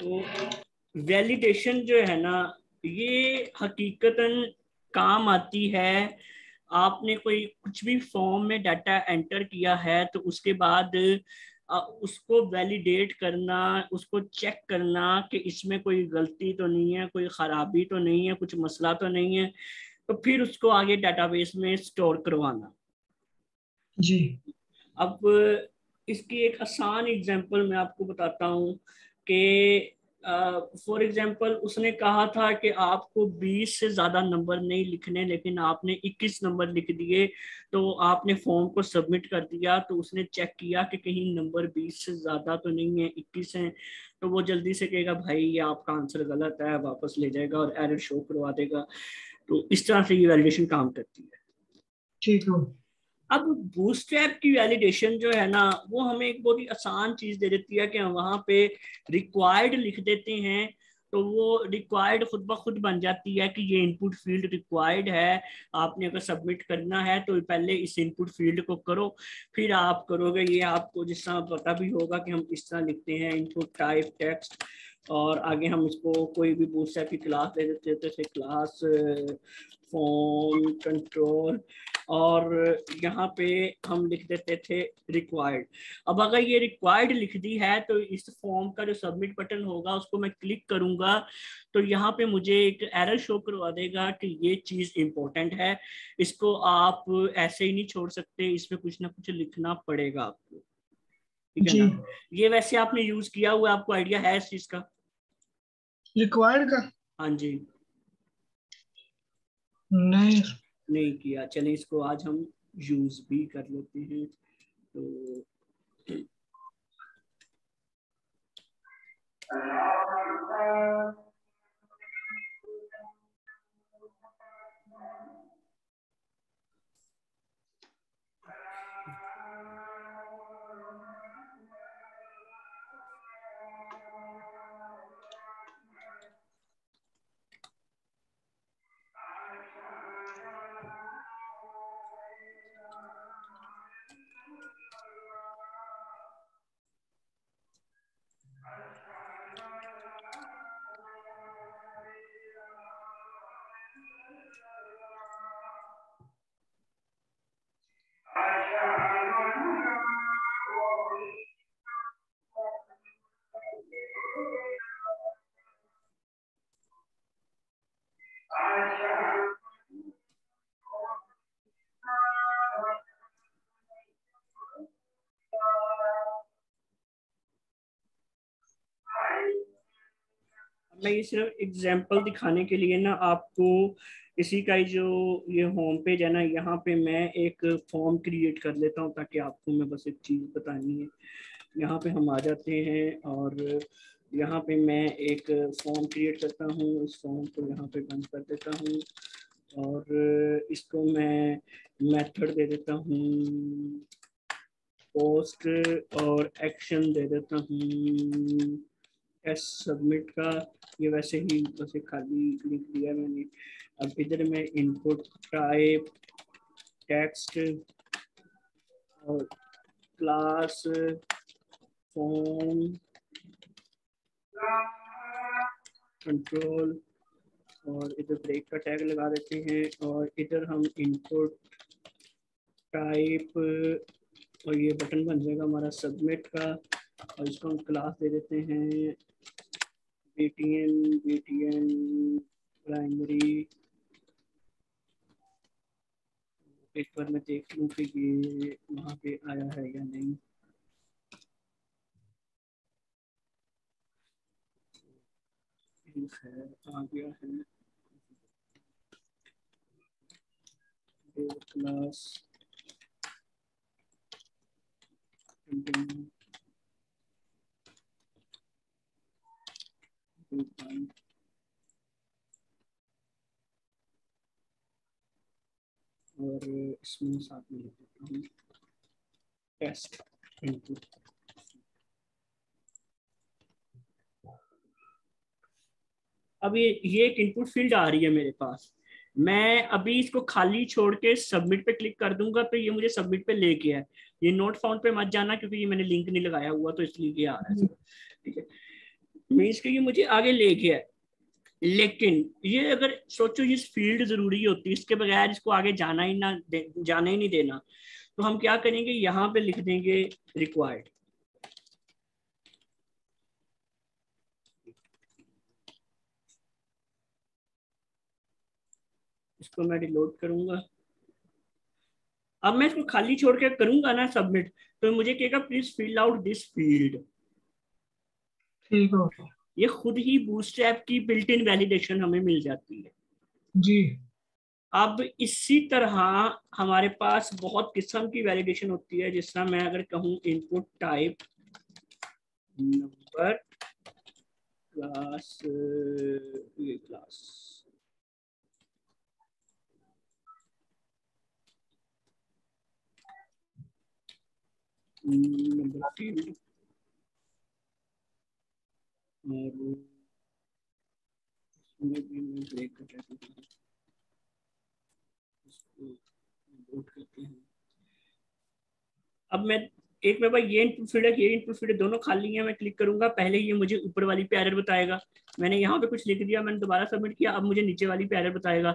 तो वैलिडेशन जो है ना, ये हकीकतन काम आती है। आपने कोई कुछ भी फॉर्म में डाटा एंटर किया है तो उसके बाद उसको वैलिडेट करना, उसको चेक करना कि इसमें कोई गलती तो नहीं है, कोई खराबी तो नहीं है, कुछ मसला तो नहीं है, तो फिर उसको आगे डाटाबेस में स्टोर करवाना। जी अब इसकी एक आसान एग्जांपल मैं आपको बताता हूँ कि फॉर एग्जांपल उसने कहा था कि आपको 20 से ज़्यादा नंबर नहीं लिखने, लेकिन आपने 21 नंबर लिख दिए। तो आपने फॉर्म को सबमिट कर दिया, तो उसने चेक किया कि कहीं नंबर 20 से ज़्यादा तो नहीं है, 21 है। तो वो जल्दी से कहेगा भाई ये आपका आंसर गलत है, वापस ले जाएगा और एरर शो करवा देगा। तो इस तरह से ये वैलिडेशन काम करती है। ठीक है। अब बूटस्ट्रैप की वैलिडेशन जो है ना, वो हमें एक बहुत ही आसान चीज दे देती है कि हम वहां पे रिक्वायर्ड लिख देते हैं, तो वो रिक्वायर्ड खुद ब खुद बन जाती है कि ये इनपुट फील्ड रिक्वायर्ड है। आपने अगर सबमिट करना है तो पहले इस इनपुट फील्ड को करो, फिर आप करोगे। ये आपको जिस तरह पता भी होगा कि हम इस तरह लिखते हैं, इनपुट टाइप टेक्स्ट, और आगे हम इसको कोई भी बूटस्ट्रैप की क्लास दे देते हैं, जैसे क्लास फॉर्म कंट्रोल, और यहाँ पे हम लिख देते थे रिक्वायर्ड। अब अगर ये रिक्वायर्ड लिख दी है तो इस फॉर्म का जो सबमिट बटन होगा उसको मैं क्लिक करूंगा, तो यहाँ पे मुझे एक एरर शो करवा देगा कि ये चीज इंपॉर्टेंट है, इसको आप ऐसे ही नहीं छोड़ सकते, इसमें कुछ ना कुछ लिखना पड़ेगा आपको। ठीक है जी। ना? ये वैसे आपने यूज किया हुआ, आपको आइडिया है इस चीज का? रिक्वायर्ड का? हाँ जी। नहीं। नहीं किया, चलिए इसको आज हम यूज भी कर लेते हैं। तो मैं ये सिर्फ एग्जांपल दिखाने के लिए ना आपको इसी का ही जो ये होम पेज है ना, यहाँ पे मैं एक फॉर्म क्रिएट कर लेता हूँ, ताकि आपको मैं बस एक चीज़ बतानी है। यहाँ पे हम आ जाते हैं और यहाँ पे मैं एक फॉर्म क्रिएट करता हूँ, इस फॉर्म को यहाँ पे बंद कर देता हूँ, और इसको मैं मेथड दे देता हूँ पोस्ट, और एक्शन दे देता हूँ एस सबमिट का। ये वैसे ही बस एक खाली लिख दिया मैंने। अब इधर मैं इनपुट टाइप टेक्स्ट और क्लास फॉर्म कंट्रोल, और इधर ब्रेक का टैग लगा देते हैं, और इधर हम इनपुट टाइप, और ये बटन बन जाएगा हमारा सबमिट का, और इसको हम क्लास दे देते हैं बीटीएन प्राइमरी। एक बार मैं देख लूँ कि ये वहाँ पे आया है या नहीं। है, आ गया है क्लास और इसमें साथ में लिख देता हूँ टेस्ट इनपुट। अब ये एक इनपुट फील्ड आ रही है मेरे पास। मैं अभी इसको खाली छोड़ के सबमिट पे क्लिक कर दूंगा तो ये मुझे सबमिट पे ले गया है। ये नोट फाउंड पे मत जाना, क्योंकि ये मैंने लिंक नहीं लगाया हुआ, तो इसलिए ये आ रहा है। ठीक है। मीन्स कि ये मुझे आगे ले गया है, लेकिन ये अगर सोचो ये फील्ड जरूरी होती है, इसके बगैर इसको आगे जाना ही नहीं देना, तो हम क्या करेंगे, यहाँ पे लिख देंगे रिक्वायर्ड। इसको मैं डिलीट करूंगा। अब मैं इसको खाली छोड़ के करूंगा ना सबमिट, तो मुझे कहेगा please fill out this field. ठीक हो ये खुद ही बूटस्ट्रैप की बिल्ट इन वैलिडेशन हमें मिल जाती है। जी। अब इसी तरह हमारे पास बहुत किस्म की वैलिडेशन होती है, जिस तरह मैं अगर कहूँ इनपुट टाइप नंबर क्लास, ये क्लास नंबर फील्ड, और इसमें भी मैं ब्रेक करते हैं। अब मैं एक में भाई ये इनपुट फील्ड है, ये इनपुट फील्ड दोनों खाली है, मैं क्लिक करूंगा, पहले ये मुझे ऊपर वाली पे एरर बताएगा। मैंने यहाँ पे कुछ लिख दिया, मैंने दोबारा सबमिट किया, अब मुझे नीचे वाली पे एरर बताएगा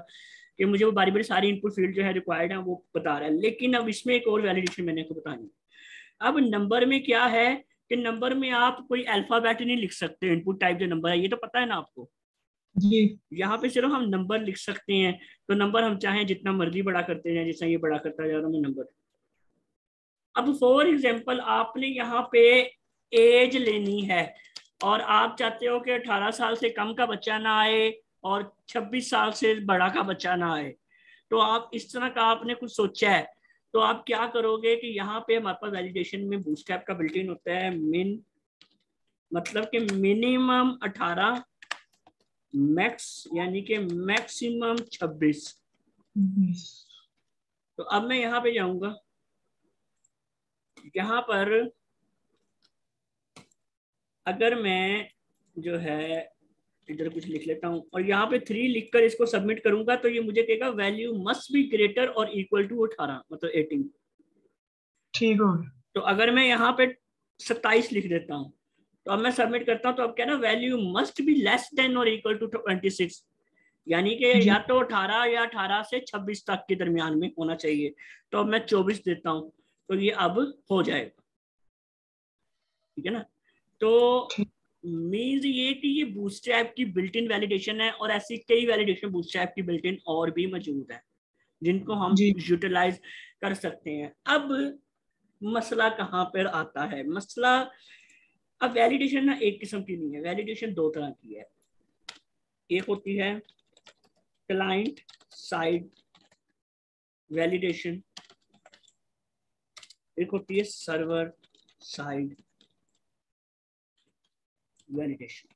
कि मुझे वो बारी बारी सारी इनपुट फील्ड जो है रिक्वायर्ड है वो बता रहा है। लेकिन अब इसमें एक और वैलिडेशन मैंने आपको बतानी है। अब नंबर में क्या है कि नंबर में आप कोई अल्फाबेट नहीं लिख सकते, इनपुट टाइप जो नंबर है, ये तो पता है ना आपको। जी। यहाँ पे सिर्फ हम नंबर लिख सकते हैं, तो नंबर हम चाहें जितना मर्जी बड़ा करते हैं, जैसा ये बड़ा करता जा रहा हूँ नंबर। अब फॉर एग्जाम्पल आपने यहाँ पे एज लेनी है, और आप चाहते हो कि 18 साल से कम का बच्चा ना आए और 26 साल से बड़ा का बच्चा ना आए, तो आप इस तरह का आपने कुछ सोचा है, तो आप क्या करोगे कि यहाँ पे हमारे पास वैलिडेशन में बूटस्ट्रैप का बिल्ट इन होता है मिन, मतलब कि मिनिमम 18, मैक्स यानी कि मैक्सिमम 26। तो अब मैं यहाँ पे जाऊंगा, यहाँ पर अगर मैं जो है इधर कुछ लिख लेता हूँ और यहाँ पे 3 लिखकर इसको सबमिट करूंगा, तो ये मुझे कहेगा वैल्यू मस्ट बी ग्रेटर और इक्वल टू 18, मतलब 18। ठीक हो तो अगर मैं यहाँ पे 27 लिख देता हूँ, तो अब मैं सबमिट करता हूँ, तो अब क्या ना value must be less than और इक्वल टू 26, यानी कि जी। या तो 18 या 18 से 26 तक के दरमियान में होना चाहिए। तो अब मैं 24 देता हूँ, तो ये अब हो जाएगा, ठीक है ना। तो ठीक। मीन्स ये कि ये बूटस्ट्रैप की बिल्ट इन वैलिडेशन है, और ऐसी कई वैलिडेशन बूटस्ट्रैप की बिल्ट इन और भी मौजूद है जिनको हम जी। यूटिलाइज कर सकते हैं। अब मसला कहाँ पर आता है, मसला अब वैलिडेशन ना एक किस्म की नहीं है, वैलिडेशन 2 तरह की है। एक होती है क्लाइंट साइड वैलिडेशन, एक होती है सर्वर साइड वैलिडेशन।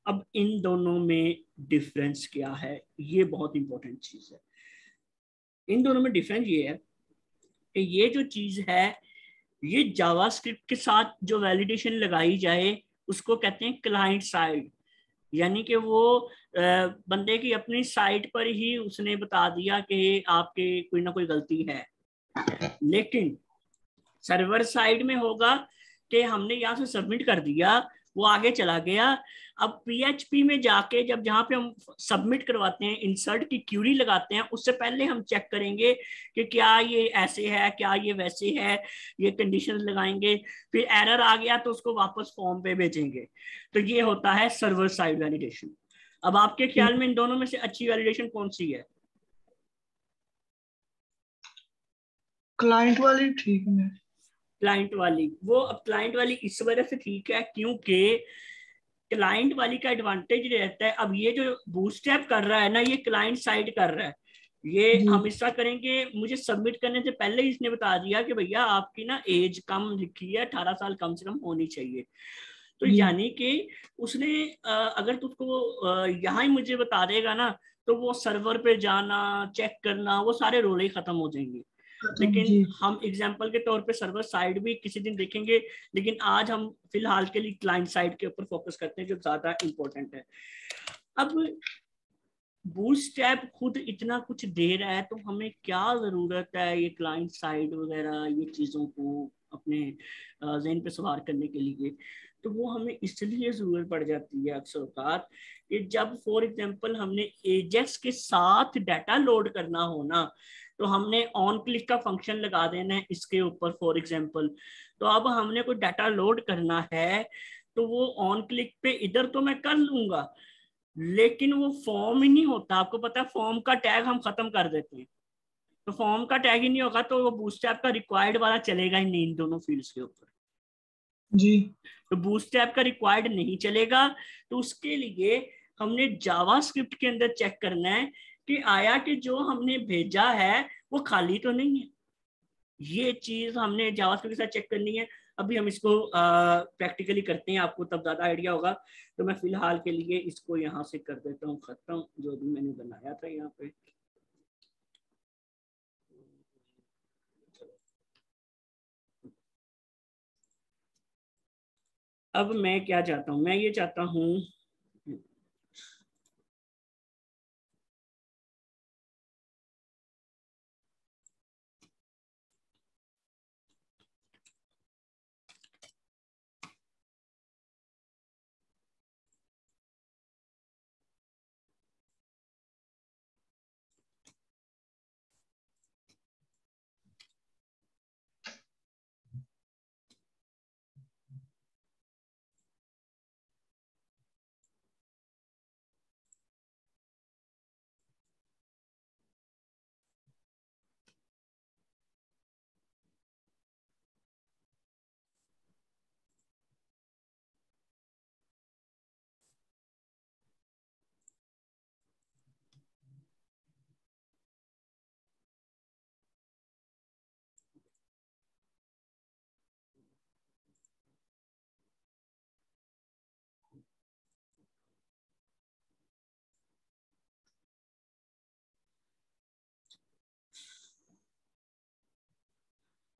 अब इन दोनों में डिफरेंस क्या है, ये बहुत इंपॉर्टेंट चीज है। इन दोनों में डिफरेंस ये है कि ये जो चीज है, ये जावास्क्रिप्ट के साथ जो वैलिडेशन लगाई जाए उसको कहते हैं क्लाइंट साइड, यानी कि वो बंदे की अपनी साइट पर ही उसने बता दिया कि आपके कोई ना कोई गलती है। लेकिन सर्वर साइड में होगा कि हमने यहाँ से सबमिट कर दिया, वो आगे चला गया, अब पीएचपी में जाके जब जहाँ पे हम सबमिट करवाते हैं, इंसर्ट की क्यूरी लगाते हैं, उससे पहले हम चेक करेंगे कि क्या ये ऐसे है, क्या ये वैसे है, ये कंडीशंस लगाएंगे, फिर एरर आ गया तो उसको वापस फॉर्म पे भेजेंगे। तो ये होता है सर्वर साइड वैलिडेशन। अब आपके ख्याल ठीक। में इन दोनों में से अच्छी वैलिडेशन कौन सी है? क्लाइंट वाली ठीक है। क्लाइंट वाली। वो अब क्लाइंट वाली इस वजह से ठीक है क्योंकि क्लाइंट वाली का एडवांटेज रहता है, अब ये जो बूटस्ट्रैप कर रहा है ना, ये क्लाइंट साइड कर रहा है, ये जी। हम ऐसा करेंगे, मुझे सबमिट करने से पहले ही इसने बता दिया कि भैया आपकी ना एज कम लिखी है, 18 साल कम से कम होनी चाहिए। तो जी। यानी कि उसने अगर तुझको यहाँ ही मुझे बता देगा ना, तो वो सर्वर पे जाना, चेक करना, वो सारे रोल ही खत्म हो जाएंगे। खत्म। लेकिन जी। हम एग्जाम्पल के तौर पे सर्वर साइड भी किसी दिन देखेंगे, लेकिन आज हम फिलहाल के लिए क्लाइंट साइड के ऊपर फोकस करते हैं जो ज्यादा इंपॉर्टेंट है। अब बूटस्ट्रैप खुद इतना कुछ दे रहा है, तो हमें क्या जरूरत है ये क्लाइंट साइड वगैरह ये चीजों को अपने जहन पे सवार करने के लिए। तो वो हमें इसलिए जरूरत पड़ जाती है अक्सर औकात कि जब फॉर एग्जांपल हमने एजेक्स के साथ डाटा लोड करना हो ना, तो हमने ऑन क्लिक का फंक्शन लगा देना है इसके ऊपर फॉर एग्जांपल। तो अब हमने कोई डाटा लोड करना है तो वो ऑन क्लिक पे इधर तो मैं कर लूंगा, लेकिन वो फॉर्म ही नहीं होता। आपको पता है फॉर्म का टैग हम खत्म कर देते हैं, तो फॉर्म का टैग ही नहीं होगा तो वो बूटस्ट्रैप का रिक्वायर्ड वाला चलेगा ही नहीं इन दोनों फील्ड्स के ऊपर। जी तो बूटस्ट्रैप का रिक्वायर्ड नहीं चलेगा। तो उसके लिए हमने जावास्क्रिप्ट के अंदर चेक करना है कि आया कि जो हमने भेजा है वो खाली तो नहीं है। ये चीज हमने जावास्क्रिप्ट के साथ चेक करनी है। अभी हम इसको प्रैक्टिकली करते हैं, आपको तब ज्यादा आइडिया होगा। तो मैं फिलहाल के लिए इसको यहाँ से कर देता हूँ खत्म, जो भी मैंने बनाया था यहाँ पे। अब मैं क्या चाहता हूँ, मैं ये चाहता हूँ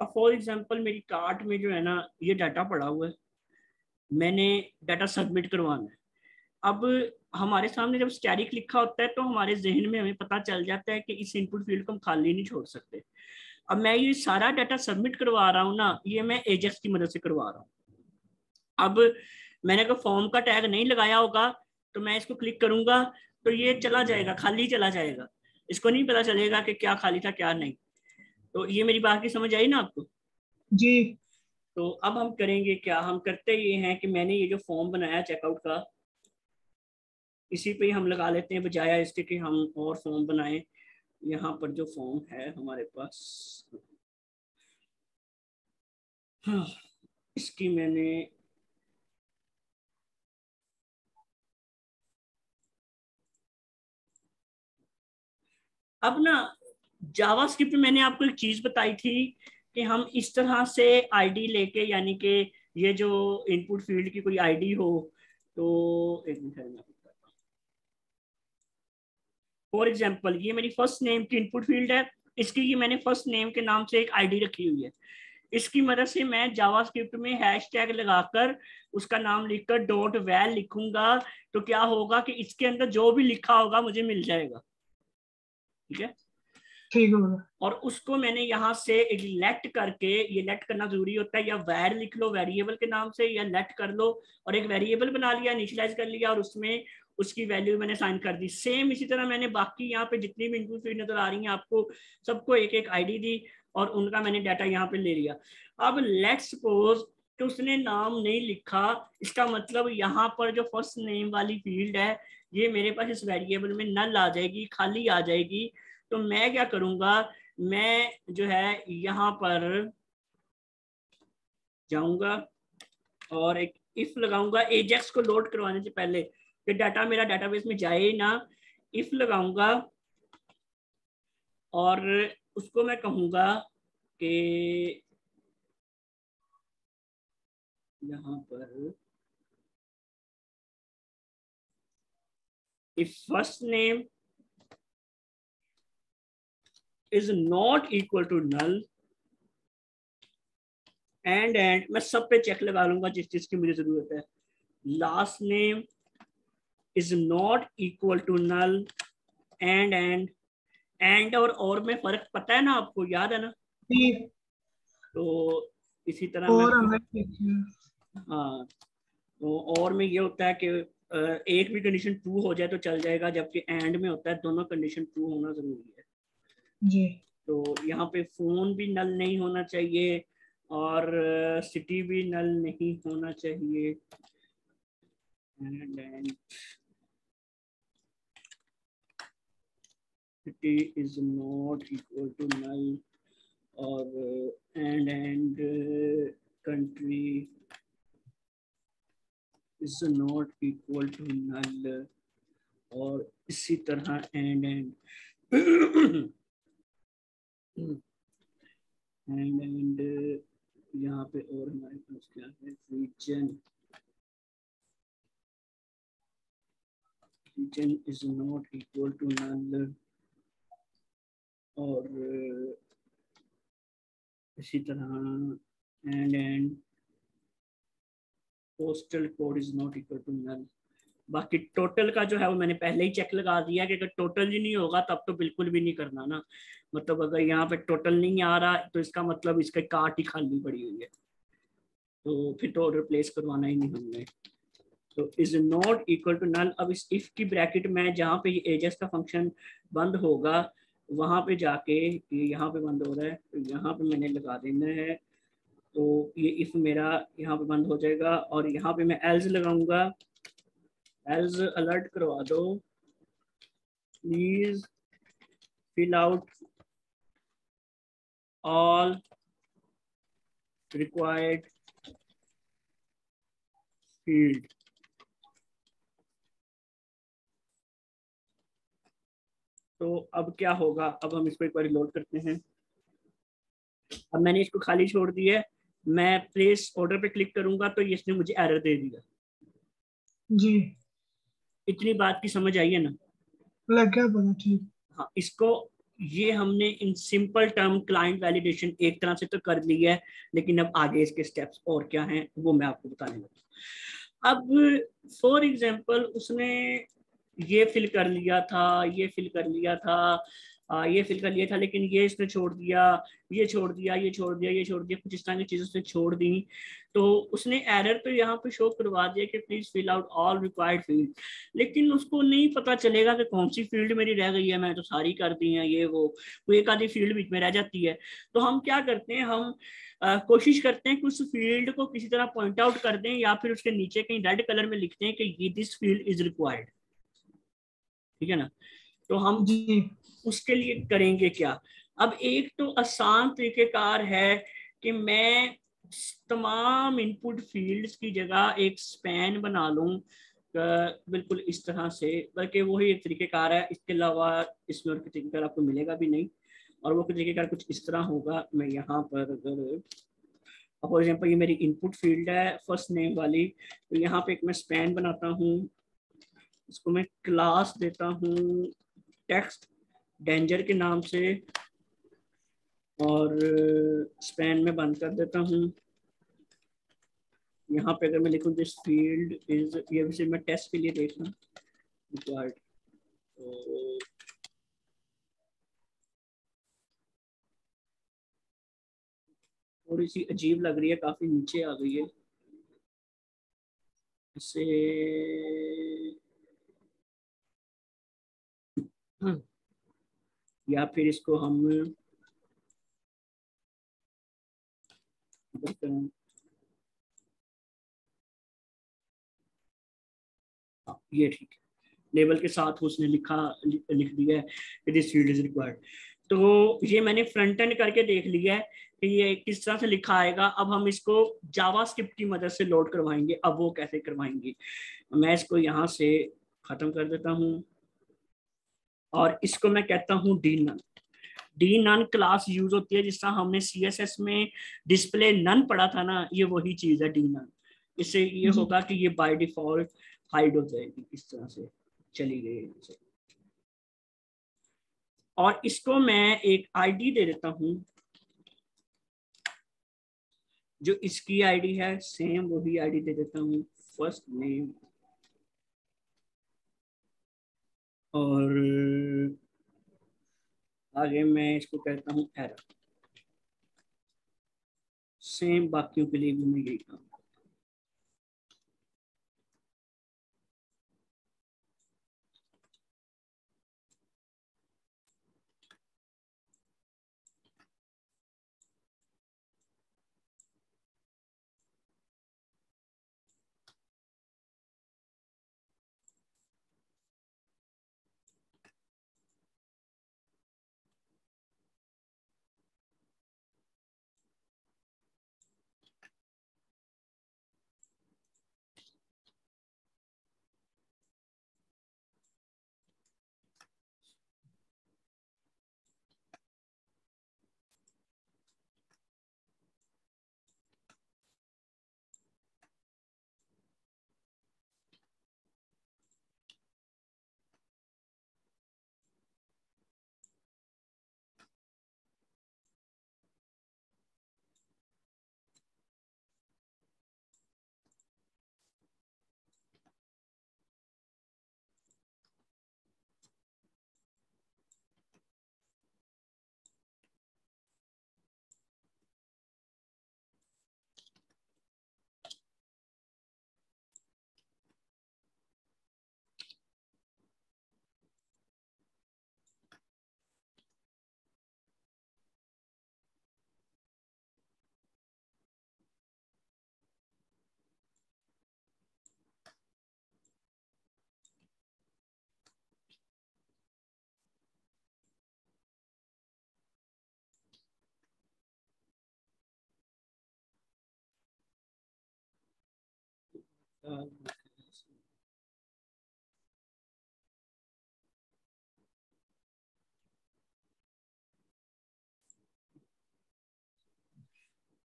अब फॉर एग्जांपल मेरी कार्ट में जो है ना ये डाटा पड़ा हुआ है, मैंने डाटा सबमिट करवाना है। अब हमारे सामने जब स्टैटिक लिखा होता है तो हमारे जहन में हमें पता चल जाता है कि इस इनपुट फील्ड को हम खाली नहीं छोड़ सकते। अब मैं ये सारा डाटा सबमिट करवा रहा हूँ ना, ये मैं एजेक्स की मदद से करवा रहा हूँ। अब मैंने अगर फॉर्म का टैग नहीं लगाया होगा तो मैं इसको क्लिक करूंगा तो ये चला जाएगा, खाली चला जाएगा, इसको नहीं पता चलेगा कि क्या खाली था क्या नहीं। तो ये मेरी बात की समझ आई ना आपको? जी तो अब हम करेंगे क्या, हम करते ये हैं कि मैंने ये जो फॉर्म बनाया चेकआउट का, इसी पे ही हम लगा लेते हैं बजाय इसके कि हम और फॉर्म बनाएं। यहाँ पर जो फॉर्म है हमारे पास, हाँ, इसकी मैंने अब ना जावास्क्रिप्ट में मैंने आपको एक चीज बताई थी कि हम इस तरह से आईडी लेके, यानी कि ये जो इनपुट फील्ड की कोई आईडी हो, तो एक मिनट, फॉर एग्जांपल ये मेरी फर्स्ट नेम की इनपुट फील्ड है, इसकी ये मैंने फर्स्ट नेम के नाम से एक आईडी रखी हुई है। इसकी मदद से मैं जावास्क्रिप्ट में हैशटैग लगाकर उसका नाम लिखकर डॉट वैल लिखूंगा, तो क्या होगा कि इसके अंदर जो भी लिखा होगा मुझे मिल जाएगा। ठीक है, ठीक होगा। और उसको मैंने यहाँ से एक लेट करके, ये लेट करना जरूरी होता है, या वैर लिख लो वेरिएबल के नाम से, या लेट कर लो और एक वेरिएबल बना लिया, इनिशियलाइज कर लिया और उसमें उसकी वैल्यू मैंने साइन कर दी। सेम इसी तरह मैंने बाकी यहाँ पे जितनी भी इनपुट फील्ड नजर आ रही हैं आपको, सबको एक एक आईडी दी और उनका मैंने डाटा यहाँ पे ले लिया। अब लेट्स सपोज कि उसने नाम नहीं लिखा, इसका मतलब यहाँ पर जो फर्स्ट नेम वाली फील्ड है ये मेरे पास इस वेरिएबल में नल आ जाएगी, खाली आ जाएगी। तो मैं क्या करूंगा, मैं जो है यहाँ पर जाऊंगा और एक इफ लगाऊंगा एजेक्स को लोड करवाने से पहले कि डाटा मेरा डाटाबेस में जाए ना, इफ लगाऊंगा और उसको मैं कहूंगा कि यहाँ पर if first name is not equal to null and मैं सब पे चेक लगा लूंगा जिस चीज की मुझे जरूरत है। Last name is not equal to null and और में फर्क पता है ना आपको, याद है ना? जी तो इसी तरह मैं और हमें देखिए। हाँ, तो और में ये होता है कि एक भी कंडीशन ट्रू हो जाए तो चल जाएगा, जबकि एंड में होता है दोनों कंडीशन ट्रू होना जरूरी है। जी तो यहाँ पे फोन भी नल नहीं होना चाहिए और सिटी भी नल नहीं होना चाहिए। And city is not equal to null, और and country is not equal to null, और इसी तरह एंड एंड यहाँ पे और हमारे पास क्या है, region is not equal to null, और इसी तरह and postal code is not equal to null. बाकी टोटल का जो है वो मैंने पहले ही चेक लगा दिया कि अगर टोटल ही नहीं होगा तब तो बिल्कुल भी नहीं करना ना। मतलब अगर यहाँ पे टोटल नहीं आ रहा तो इसका मतलब इसका कार्ट ही खाली पड़ी हुई है, तो फिर तो रिप्लेस करवाना ही नहीं हमने। तो is not equal to null. अब इस इफ की ब्रैकेट में जहाँ पे ये एजेस का फंक्शन बंद होगा वहां पे जाके, ये यहाँ पे बंद हो रहा है तो यहाँ पे मैंने लगा देना है, तो ये इफ मेरा यहाँ पे बंद हो जाएगा, और यहाँ पे मैं एल्स लगाऊंगा। एल्स अलर्ट करवा दो, please fill out all required field। तो अब क्या होगा, अब हम इसको एक बार लोड करते हैं। अब मैंने इसको खाली छोड़ दिया है, मैं प्लेस ऑर्डर पे क्लिक करूंगा तो इसने मुझे एरर दे दिया। जी इतनी बात की समझ आई है ना? लग गया पता। ठीक। हाँ, इसको ये हमने in simple term client validation एक तरह से तो कर ली है, लेकिन अब आगे इसके स्टेप्स और क्या हैं वो मैं आपको बताने लगा। अब फॉर एग्जांपल उसने ये फिल कर लिया था, ये फिल कर लिया था, ये फिल कर लिया था, लेकिन ये इसने छोड़ दिया, ये छोड़ दिया, ये छोड़ दिया, ये छोड़ दिया, कुछ इस तरह की चीजें उसने छोड़ दी। तो उसने एरर तो यहाँ पे शो करवा दिया कि please fill out all required field, लेकिन उसको नहीं पता चलेगा कि कौन सी फील्ड मेरी रह गई है, मैं तो सारी कर दी है, ये वो एक आधी फील्ड बीच में रह जाती है। तो हम क्या करते हैं, हम कोशिश करते हैं कि उस फील्ड को किसी तरह पॉइंट आउट कर दें, या फिर उसके नीचे कहीं रेड कलर में लिखते हैं कि ये दिस फील्ड इज रिक्वायर्ड। ठीक है ना? तो हम जी उसके लिए करेंगे क्या? अब एक तो आसान तरीकेकार है कि मैं तमाम इनपुट फील्ड्स की जगह एक स्पैन बना लूं, बिल्कुल इस तरह से, बल्कि वही एक तरीकेकार है, इसके अलावा इसमें और तरीकेकार आपको मिलेगा भी नहीं। और वो तरीकेकार कुछ इस तरह होगा, मैं यहाँ पर अगर फॉर एग्जाम्पल ये मेरी इनपुट फील्ड है फर्स्ट नेम वाली, तो यहाँ पे एक मैं स्पैन बनाता हूँ, इसको मैं क्लास देता हूँ टेक्स्ट डेंजर के नाम से, और स्पैन में बंद कर देता हूँ। यहाँ पे अगर मैं लिखूँ दिस फील्ड इज, ये भी सिर्फ मैं टेस्ट के लिए देख रहा हूँ रिक्वायर्ड, तो थोड़ी सी अजीब लग रही है, काफी नीचे आ गई है, इसे या फिर इसको हम हाँ, ये ठीक है, लेबल के साथ उसने लिख दिया है दिस फील्ड इज रिक्वायर्ड। तो ये मैंने फ्रंट एंड करके देख लिया है कि ये किस तरह से लिखा आएगा। अब हम इसको जावास्क्रिप्ट की मदद से लोड करवाएंगे। अब वो कैसे करवाएंगे, मैं इसको यहाँ से खत्म कर देता हूँ, और इसको मैं कहता हूँ d none. D none class use होती है जिस तरह हमने CSS में डिस्प्ले नन पढ़ा था ना, ये वही चीज है डी नन। इससे ये जी होगा कि ये बाय डिफॉल्ट हाइड हो जाएगी, इस तरह से चली गई। और इसको मैं एक आईडी दे देता हूं, जो इसकी आईडी है सेम वही आईडी दे देता हूं, फर्स्ट नेम, और आगे मैं इसको कहता हूं एरर, सेम बाकियों के लिए भी मैं यही काम।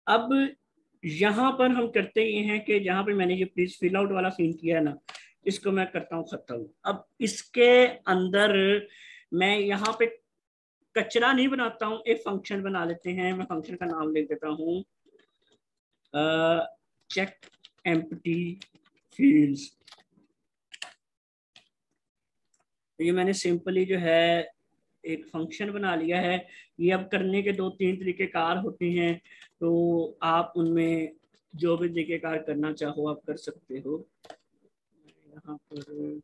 अब यहाँ पर हम करते ये हैं कि जहाँ पे मैंने ये प्लीज फिल आउट वाला सीन किया है ना, इसको मैं करता हूँ खत्म। अब इसके अंदर मैं यहाँ पे कचरा नहीं बनाता हूँ, एक फंक्शन बना लेते हैं। मैं फंक्शन का नाम लिख देता हूँ चेक एम्प्टी फील्ड्स। ये मैंने सिंपली जो है एक फंक्शन बना लिया है। ये अब करने के दो तीन तरीके कार होते हैं, तो आप उनमें जो भी तरीके कार करना चाहो आप कर सकते हो। यहाँ पर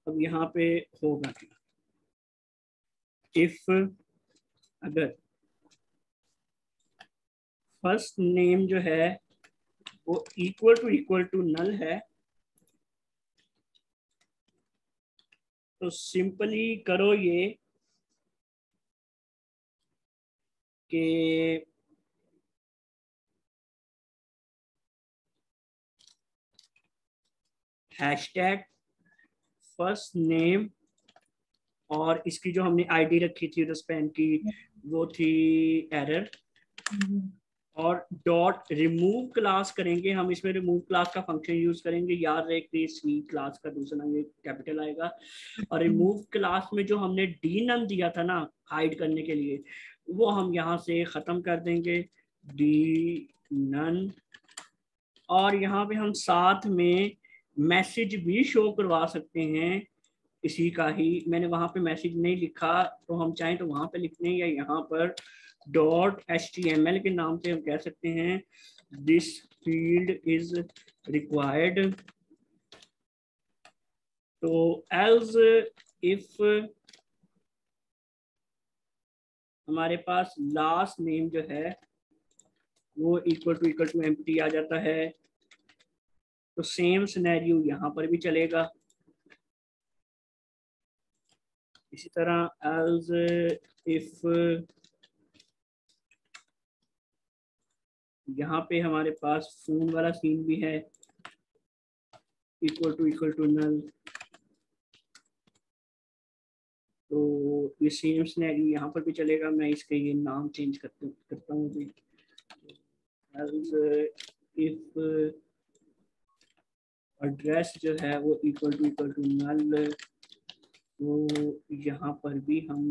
अब यहाँ पे होगा क्या, इफ अगर फर्स्ट नेम जो है वो इक्वल टू नल है, तो सिंपली करो ये कि हैशटैग फर्स्ट नेम, और इसकी जो हमने आईडी रखी थी स्पैन की वो थी एरर, और डॉट रिमूव क्लास करेंगे हम। इसमें रिमूव क्लास का फंक्शन यूज करेंगे, याद रहे कि सी क्लास का दूसरा नाम ये कैपिटल आएगा। और रिमूव क्लास में जो हमने डी नन दिया था ना हाइड करने के लिए, वो हम यहाँ से खत्म कर देंगे, डी नन। और यहाँ पे हम साथ में मैसेज भी शो करवा सकते हैं इसी का ही। मैंने वहां पे मैसेज नहीं लिखा, तो हम चाहें तो वहां पे लिख लें, या यहाँ पर .html के नाम से हम कह सकते हैं दिस फील्ड इज रिक्वायर्ड। तो एल्स इफ हमारे पास लास्ट नेम जो है वो इक्वल टू एम्प्टी आ जाता है, तो सेम सिनेरियो यहाँ पर भी चलेगा। इसी तरह एल्स इफ यहाँ पे हमारे पास फोन वाला सीन भी है, इक्वल टू नल, तो ये सेम सिनेरियो यहाँ पर भी चलेगा। मैं इसके ये नाम चेंज करता हूँ अभी। इफ एड्रेस जो है वो इक्वल टू नल, तो यहाँ पर भी हम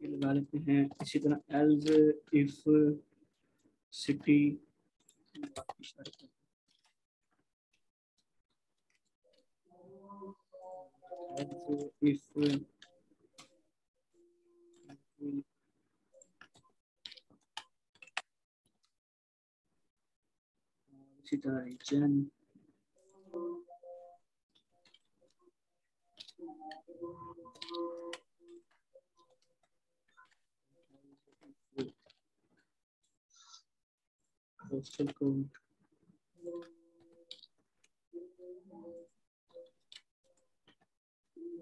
ये लगा लेते हैं। इसी तरह एल्स इफ सिटी if इसी तरह रीजन पोस्टल कोड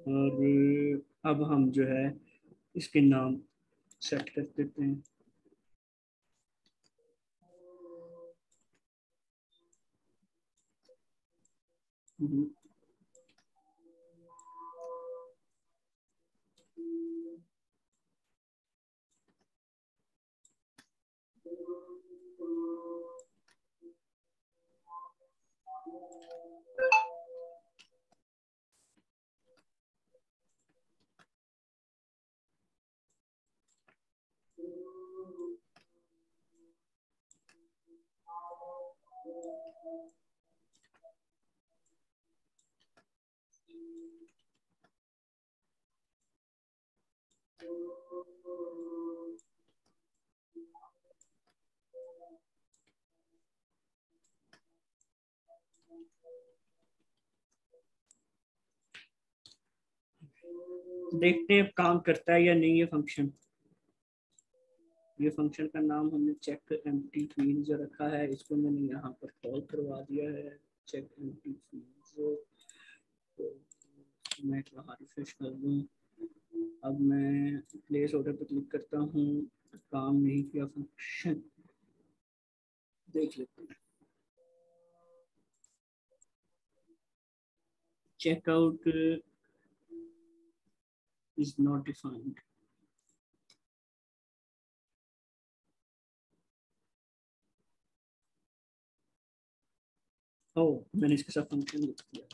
और अब हम जो है इसके नाम सेट कर देते हैं। देखते हैं काम करता है या नहीं ये फंक्शन। ये फंक्शन का नाम हमने चेक एम्प्टी फील्ड जो रखा है, इसको मैंने यहाँ पर कॉल करवा दिया है चेक एम्प्टी फील्ड। तो मैं वहाँ रिफ्रेश कर दूँ। अब मैं प्लेस ऑर्डर पर क्लिक करता हूँ, काम नहीं किया फंक्शन, देख लेते हैं। Checkout is not defined. Oh, मैंने इसके साथ फंक्शन लिख दिया।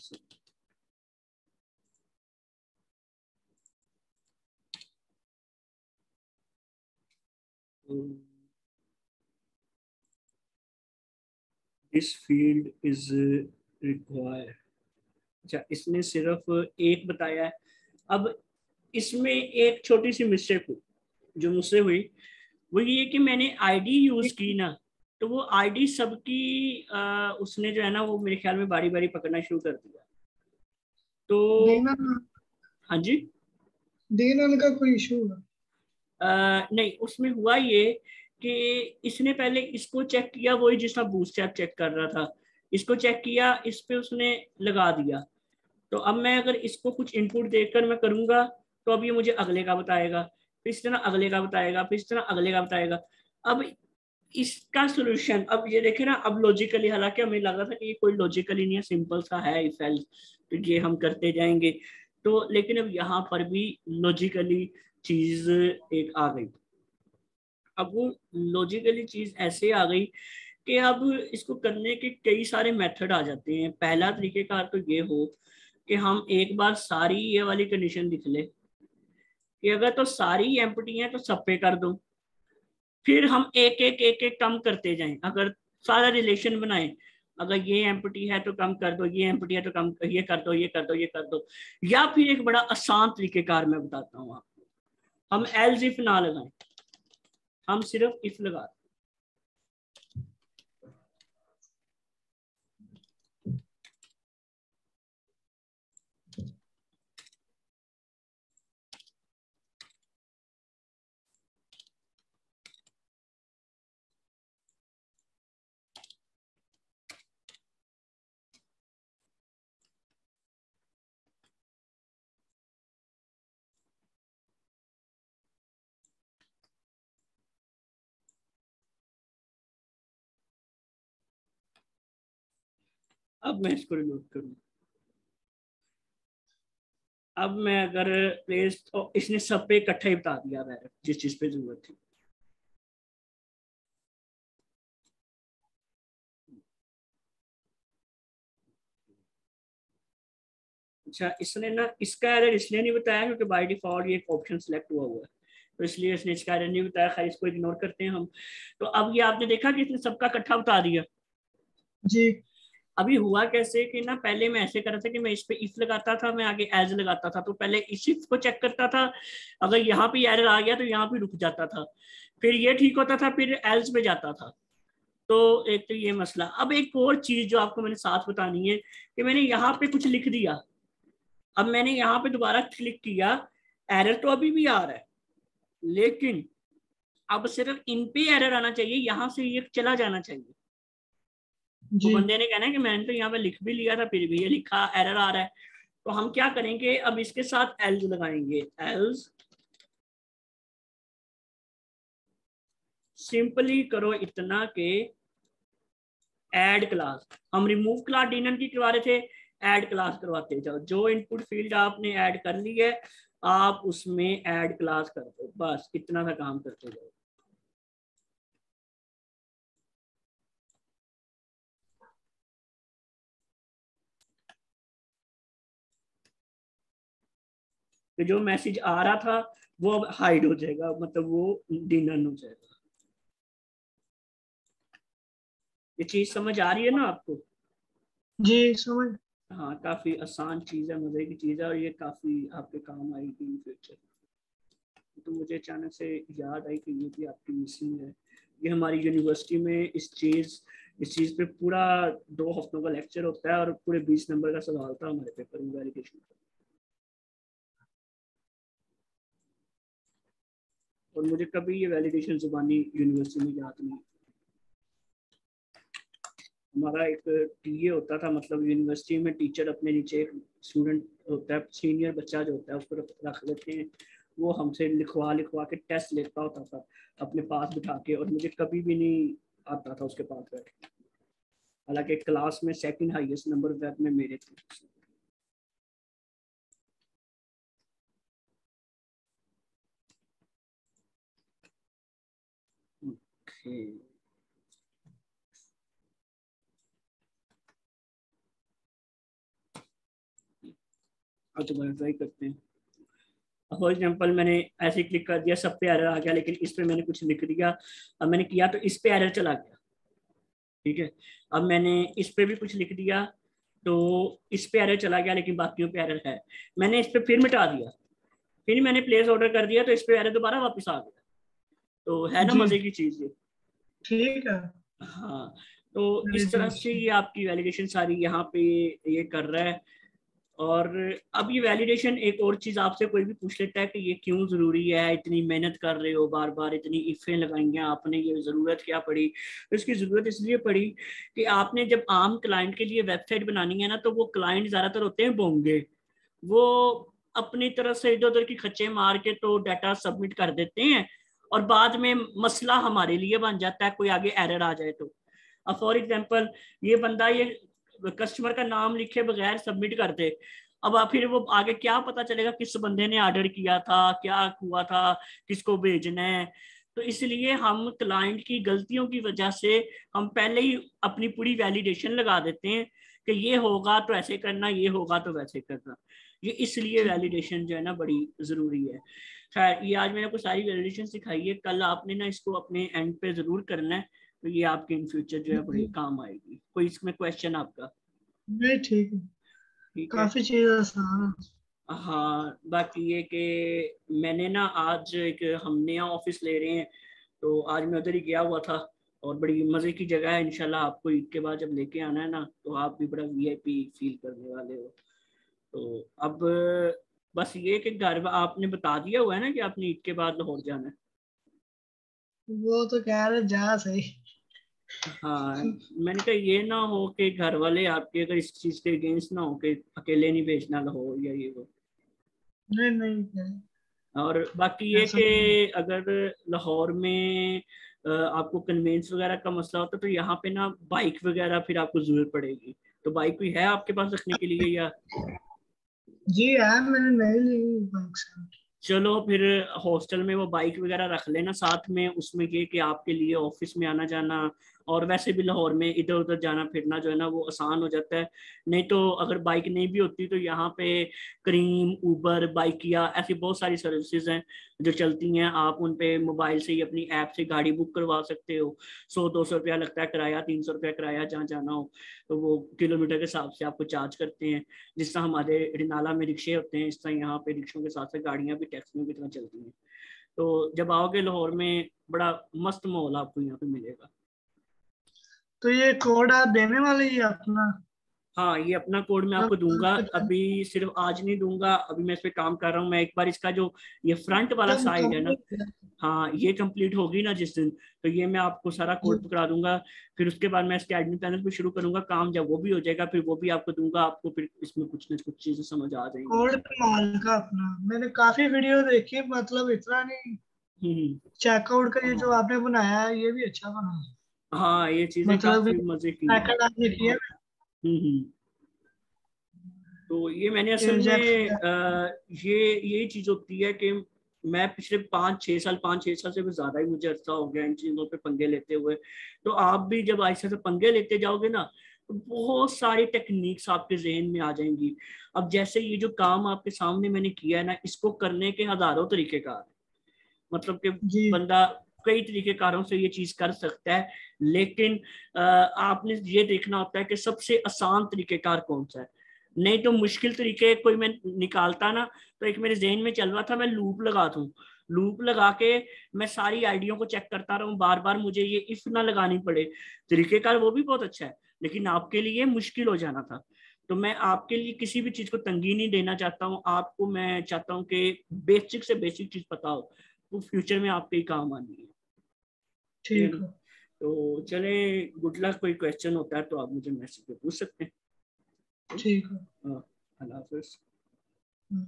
This field is required. अच्छा, इसने सिर्फ एक बताया है। अब इसमें एक छोटी सी मिस्टेक हुई जो मुझसे हुई, वो ये कि मैंने आईडी यूज की ना, तो वो आईडी सबकी उसने जो है ना वो मेरे ख्याल में बारी बारी पकड़ना शुरू कर दिया। तो देना हाँ जी, देना का कोई इशू है? नहीं, उसमें हुआ ये कि इसने पहले इसको चेक किया, वही जिसका बूटस्ट्रैप चेक कर रहा था, इसको चेक किया, इस पे उसने लगा दिया। तो अब मैं अगर इसको कुछ इनपुट देकर मैं करूंगा तो अब ये मुझे अगले का बताएगा, फिर इस तरह अगले का बताएगा, फिर इस तरह अगले का बताएगा। अब इसका सोल्यूशन अब ये देखे ना, अब लॉजिकली, हालांकि हमें लगा था कि ये कोई लॉजिकली नहीं है, सिंपल सा है इफ एल्स, तो ये हम करते जाएंगे। तो लेकिन अब यहाँ पर भी लॉजिकली चीज एक आ गई। अब वो लॉजिकली चीज ऐसे आ गई कि अब इसको करने के कई सारे मेथड आ जाते हैं। पहला तरीकेकार तो ये हो कि हम एक बार सारी ये वाली कंडीशन लिख ले कि अगर तो सारी एम्प्टी है तो सब पे कर दो, फिर हम एक एक कम करते जाएं। अगर सारा रिलेशन बनाए, अगर ये एम्प्टी है तो कम कर दो, ये एम्प्टी है तो कम, ये कर दो, ये कर दो, ये कर दो। या फिर एक बड़ा आसान तरीकेकार मैं बताता हूँ आपको, हम एल्स इफ ना लगाएं, हम सिर्फ इफ लगा। अब मैं इसको रिलोड करूँ, अब मैं अगर प्लेस, तो इसने सब पे इकट्ठा ही बता दिया है जिस चीज पे जरूरत थी। अच्छा, इसने ना इसका एरर इसलिए नहीं बताया क्योंकि बाय डिफॉल्ट ये एक ऑप्शन सेलेक्ट हुआ हुआ है, तो इसलिए इसने इसका एरर नहीं बताया। खैर, इसको इग्नोर करते हैं हम। तो अब ये आपने देखा कि इसने सबका इकट्ठा बता दिया। जी अभी हुआ कैसे कि ना, पहले मैं ऐसे कर रहा था कि मैं इस पे इफ लगाता था, मैं आगे एज लगाता था, तो पहले इस इफ को चेक करता था, अगर यहाँ पे एरर आ गया तो यहाँ पे रुक जाता था, फिर ये ठीक होता था, फिर एल्स पे जाता था। तो एक तो ये मसला। अब एक और चीज जो आपको मैंने साथ बतानी है कि मैंने यहाँ पे कुछ लिख दिया, अब मैंने यहाँ पे दोबारा क्लिक किया, एरर तो अभी भी आ रहा है, लेकिन अब सिर्फ इन पे एरर आना चाहिए, यहाँ से ये चला जाना चाहिए। वो जी बंदे ने कहना है कि मैंने तो यहाँ पे लिख भी लिया था, फिर भी ये लिखा एरर आ रहा है। तो हम क्या करेंगे, अब इसके साथ एल्स लगाएंगे। एल्स सिंपली करो इतना के ऐड क्लास, हम रिमूव क्लास डिनर की करवा रहे थे, ऐड क्लास करवाते जाओ। जो इनपुट फील्ड आपने ऐड कर ली है, आप उसमें ऐड क्लास कर दो, बस इतना सा काम करते जाओ। तो जो मैसेज आ रहा था वो अब हाइड हो जाएगा, मतलब वो डिनर हो जाएगा। ये चीज समझ आ रही है ना आपको? जी समझ। हाँ, काफी आसान चीज है, मजे की चीज है, और ये काफी आपके काम आएगी इन फ्यूचर। तो मुझे अचानक से याद आई कि ये भी आपकी मिसिंग है। ये हमारी यूनिवर्सिटी में इस चीज पे पूरा 2 हफ्तों का लेक्चर होता है, और पूरे 20 नंबर का सवाल था हमारे पेपर में वैलिडेशन का। और मुझे कभी ये वैलिडेशन जुबानी यूनिवर्सिटी में याद नहीं। हमारा एक टीए होता था, मतलब यूनिवर्सिटी में टीचर अपने नीचे एक स्टूडेंट होता है, सीनियर बच्चा जो होता है उसको रख लेते हैं, वो हमसे लिखवा लिखवा के टेस्ट लेता होता था अपने पास बिठा के, और मुझे कभी भी नहीं आता था उसके पास बैठ के। हालांकि क्लास में सेकंड हाईएस्ट नंबर वेब में मेरे थे। ओके, अब तो ट्राई करते हैं। फॉर एग्जाम्पल मैंने ऐसे क्लिक कर दिया, सब पे एरर आ गया, लेकिन इस पे मैंने कुछ लिख दिया, अब मैंने किया तो इस पे एरर चला गया। ठीक है, अब मैंने इस पे भी कुछ लिख दिया तो इस पे एरर चला गया, लेकिन बाकियों पे एरर है। मैंने इस पे फिर मिटा दिया, फिर मैंने प्लेस ऑर्डर कर दिया, तो इस पे एरर दोबारा वापस आ गया। तो है ना जी मजे की चीज ये। ठीक है। हाँ, तो इस तरह से वैलिडेशन। ये आपकी वैलिडेशन सारी यहाँ पे ये कर रहा है। और अब ये वैलिडेशन, एक और चीज आपसे कोई भी पूछ लेता है कि ये क्यों जरूरी है, इतनी मेहनत कर रहे हो, बार बार इतनी इफे लगाई हैं आपने, ये जरूरत क्या पड़ी? तो इसकी जरूरत इसलिए पड़ी कि आपने जब आम क्लाइंट के लिए वेबसाइट बनानी है ना, तो वो क्लाइंट ज्यादातर होते हैं बोंगे, वो अपनी तरफ से इधर उधर की खच्चे मार के तो डाटा सबमिट कर देते हैं, और बाद में मसला हमारे लिए बन जाता है, कोई आगे एरर आ जाए तो। अब फॉर एग्जाम्पल, ये बंदा ये कस्टमर का नाम लिखे बगैर सबमिट कर दे, अब फिर वो आगे क्या पता चलेगा किस बंदे ने ऑर्डर किया था, क्या हुआ था, किसको भेजना है? तो इसलिए हम क्लाइंट की गलतियों की वजह से हम पहले ही अपनी पूरी वैलिडेशन लगा देते हैं कि ये होगा तो ऐसे करना, ये होगा तो वैसे करना। ये इसलिए वैलिडेशन जो है ना बड़ी जरूरी है। खैर, ये आज मैंने आपको सारी वैलिडेशन सिखाई है, कल आपने ना इसको अपने एंड पे जरूर करना है, तो ये आपके इन फ्यूचर जो है बड़े काम आएगी। कोई इसमें क्वेश्चन आपका? नहीं ठीक है। ठीक है। काफी चीज आसान है। हाँ, बाकी ये कि मैंने ना आज एक हम नया ऑफिस ले रहे हैं, तो आज मैं उधर ही गया हुआ था, और बड़ी मज़े की जगह है। इंशाल्लाह आपको ईद के बाद जब लेके आना है ना, तो आप भी बड़ा वीआईपी फील करने वाले हो। तो अब बस ये कि घर आपने बता दिया हुआ है ना कि आपने ईद के बाद लाहौर जाना है। वो तो कह रहे जा सही। हाँ, मैंने कहा ये ना हो कि घर वाले आपके अगर इस चीज़ के अगेंस्ट ना हो कि अकेले नहीं भेजना लाहौर या ये वो। नहीं नहीं और बाकी ये ऐसा कि नहीं। अगर लाहौर में आपको कन्वेंस वगैरह का मसला होता है, तो यहाँ पे ना बाइक वगैरह फिर आपको जरूरत पड़ेगी। तो बाइक कोई है आपके पास रखने के लिए या? जी है, मैंने नहीं ली बाइक से। चलो फिर, हॉस्टल में वो बाइक वगैरह रख लेना साथ में, उसमें ये कि आपके लिए ऑफिस में आना जाना और वैसे भी लाहौर में इधर उधर जाना फिरना जो है ना वो आसान हो जाता है। नहीं तो अगर बाइक नहीं भी होती तो यहाँ पे करीम, उबर, बाइकिया, ऐसी बहुत सारी सर्विसेज हैं जो चलती हैं। आप उन पे मोबाइल से ही अपनी ऐप से गाड़ी बुक करवा सकते हो। 100-200 रुपया लगता है किराया, 300 रुपया किराया जहाँ जाना हो, तो वो किलोमीटर के हिसाब से आपको चार्ज करते हैं। जिस तरह हमारे रिनाला में रिक्शे होते हैं, इस तरह यहाँ पे रिक्शों के साथ साथ गाड़ियाँ भी टैक्सियों की तरह चलती हैं। तो जब आओगे लाहौर में बड़ा मस्त माहौल आपको यहाँ पे मिलेगा। तो ये कोड आप देने वाले ही अपना? हाँ, ये अपना कोड मैं आपको दूंगा। अभी सिर्फ आज नहीं दूंगा, अभी मैं इस पे काम कर रहा हूँ। मैं एक बार इसका जो ये फ्रंट वाला जब साइड है ना, कंप्लीट। हाँ ये कंप्लीट होगी ना जिस दिन, तो ये मैं आपको सारा कोड पकड़ा दूंगा। फिर उसके बाद मैं इसके एडमिन पैनल पे शुरू करूंगा काम। जब वो भी हो जाएगा फिर वो भी आपको दूंगा, आपको फिर इसमें कुछ ना कुछ चीजें समझ आ जाएंगी। कोड कमाल का अपना, मैंने काफी वीडियो देखी, मतलब इतना नहीं। हम्म। चेकआउट का ये जो आपने बनाया है ये भी अच्छा बना है। हाँ, ये चीजें मतलब काफी मजे की हैं। पैकेट आपने किया ना, हम्म। तो ये मैंने असल एजेक्स में वगैरह। ये चीज होती है कि मैं पिछले 5-6 साल से भी ज्यादा ही मुझे अर्सा हो गया इन चीजों पे पंगे लेते हुए। तो आप भी जब ऐसे से पंगे लेते जाओगे ना, तो बहुत सारी टेक्निक्स आपके जहन में आ जाएंगी। अब जैसे ये जो काम आपके सामने मैंने किया है ना, इसको करने के हजारों तरीकेकार हैं। मतलब कि जी। बंदा कई तरीकेकारों से ये चीज कर सकता है, लेकिन आपने ये देखना होता है कि सबसे आसान तरीकेकार कौन सा है। नहीं तो मुश्किल तरीके कोई मैं निकालता ना, तो एक मेरे जहन में चल रहा था मैं लूप लगा दूं। लूप लगा के मैं सारी आइडियो को चेक करता रहूं, बार बार मुझे ये इफ ना लगानी पड़े। तरीकेकार वो भी बहुत अच्छा है, लेकिन आपके लिए मुश्किल हो जाना था। तो मैं आपके लिए किसी भी चीज को तंगी नहीं देना चाहता हूँ आपको। मैं चाहता हूँ कि बेसिक से बेसिक चीज पता हो, वो फ्यूचर में आपके ही काम आनी है। ठीक है ठीक ना? है। तो चले, गुड लक। कोई क्वेश्चन होता है तो आप मुझे मैसेज पे पूछ सकते हैं। ठीक है। हाँ, अल्लाह हाफिज। हम्म।